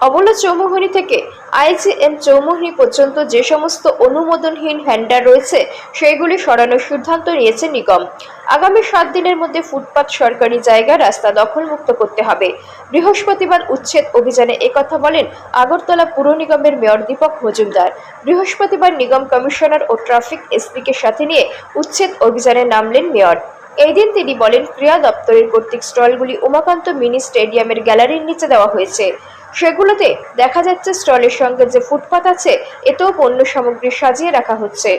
অবলা চৌমুহনী থেকে আইজিএম চৌমুহনী পর্যন্ত যে সমস্ত অনুমোদনহীন ভেন্ডার রয়েছে সেগুলি সরানোর সিদ্ধান্ত নিয়েছে নিগম। আগামী 7 দিনের মধ্যে ফুটপাত, সরকারি জায়গা, রাস্তা দখলমুক্ত করতে হবে। বৃহস্পতিবার উচ্ছেদ অভিযানে একথা বলেন আগরতলা পুর নিগমের মেয়র দীপক মজুমদার। বৃহস্পতিবার নিগম কমিশনার ও ট্রাফিক এসপিকে সাথে নিয়ে উচ্ছেদ অভিযানে নামলেন মেয়র। এই দিন তিনি বলেন, ক্রীড়া দপ্তরের কর্তৃক স্টলগুলি উমাকান্ত মিনি স্টেডিয়ামের গ্যালারির নিচে দেওয়া হয়েছে। সেগুলোতে দেখা যাচ্ছে স্টলের সঙ্গে যে ফুটপাত আছে এতেও পণ্য সামগ্রী সাজিয়ে রাখা হচ্ছে।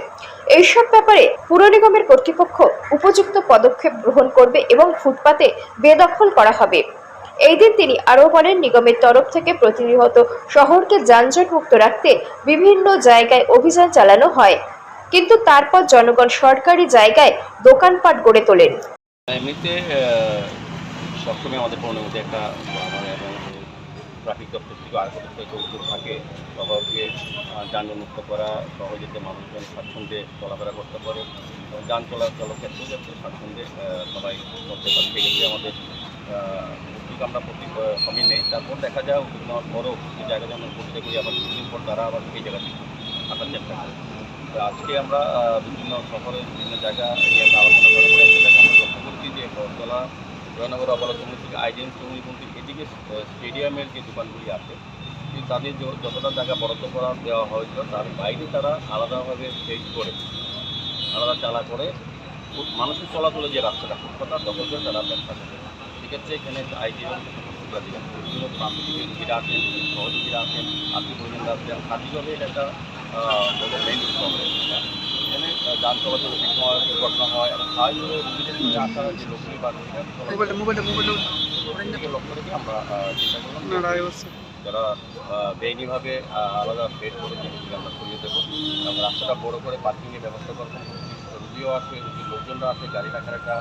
এইসব ব্যাপারে পুর নিগমের কর্তৃপক্ষ উপযুক্ত পদক্ষেপ গ্রহণ করবে এবং ফুটপাতে বেদখল করা হবে। এই দিন তিনি আরও বলেন, নিগমের তরফ থেকে প্রতিনিয়ত শহরকে যানজট মুক্ত রাখতে বিভিন্ন জায়গায় অভিযান চালানো হয়, কিন্তু তারপর জনগণ সরকারি জায়গায় দোকানপাট গড়ে তোলেন। এমনিতে সবসময় আমাদের পণ্যের মধ্যে একটা ট্রাফিক দপ্তর থেকে আরেকটা থেকে উদ্যোগ থাকে শহরকে যানজটমুক্ত করা, সহজেতে মানুষজন স্বাচ্ছন্দ্যে চলাফেরা করতে পারে এবং যান চলাচল ক্ষেত্রেও যাতে স্বাচ্ছন্দ্যে সবাই করতে পারে। সেক্ষেত্রে আমাদের উদ্যোগ আমরা প্রতি সময় নেই। তারপর দেখা যায় উদ্যোগ নেওয়ার পরও যে জায়গাতে আমরা করতে করি আবার কিছুদিন পর তারা আবার সেই জায়গাতে আসার চেষ্টা করে। তো আজকে আমরা বিভিন্ন শহরের বিভিন্ন জায়গা নিয়ে আলোচনা করার পরে একটা জায়গা আমরা লক্ষ্য করছি যে বটতলা, জয়নগর, অবলা চৌমুহনী থেকে আইজিএম চৌমুহনী পর্যন্ত এদিকে স্টেডিয়ামের যে দোকানগুলি আছে তাদের যতটা জায়গা বরাদ্দ করা দেওয়া হয়েছিল তার বাইরে তারা আলাদাভাবে সেট করে আলাদা চালা করে মানুষের চলাচলে যে রাস্তাটা ফুটপাতটা দখল করে তারা ব্যবসা করে। সেক্ষেত্রে এখানে আইজিএম বিভিন্ন প্রান্তিক রুগীরা আছেন, সহযোগীরা আছেন, আত্মীয় পরিজনরা আছেন, আর্থিকভাবে এটা একটা বড় মেইন শহরে এখানে যান চলাচলে ঠিক সময় দুর্ঘটনা হয় এবং স্বাভাবিকভাবে রুগীদের নিয়ে আসা যে লোকগুলি বা লক্ষ্য রেখে আমরা চেষ্টা করলাম যারা বেআইনিভাবে আলাদা বেড করেছে সেগুলি আমরা সরিয়ে দেবো এবং রাস্তাটা বড়ো করে পার্কিংয়ের ব্যবস্থা করবো। রুগীও আসে, রুগীর লোকজনরা আসে, গাড়ি রাখার একটা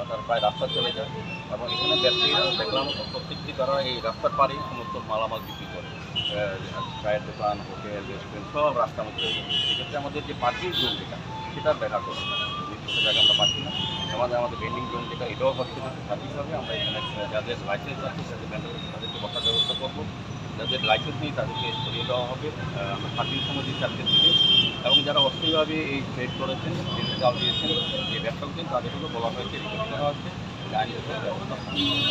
তার প্রায় রাস্তা চলে যায় এবং এখানে ব্যবসায়ীরা দেখলাম প্রত্যেকটি তারা এই রাস্তার পাড়েই সমস্ত মালামাল বিক্রি করে, চায়ের দোকান, হোটেল, রেস্টুরেন্ট সব রাস্তার মধ্যে। সেক্ষেত্রে আমাদের যে পার্কিং জোন যেটা সেটার দেখা করবো, নির্দিষ্ট জায়গায় আমরা পাচ্ছি না। আমাদের ভেন্ডিং জোন যেটা এটাও হচ্ছে না। স্বাধীনভাবে আমরা এখানে যাদের লাইসেন্স আছে যাদের ব্যান্ডেল তাদেরকে বসার ব্যবস্থা করবো, যাদের লাইসেন্স নেই তাদেরকে সরিয়ে দেওয়া হবে। আমরা পার্কিং সমিতির চারটে থেকে এবং যারা অস্থায়ীভাবে এই ট্রেড করেছেন, চাল দিয়েছেন, যে ব্যবসা করছেন তাদেরকেও বলা হয়েছে রিকোয়েস্ট করা হচ্ছে আইনগত ব্যবস্থা।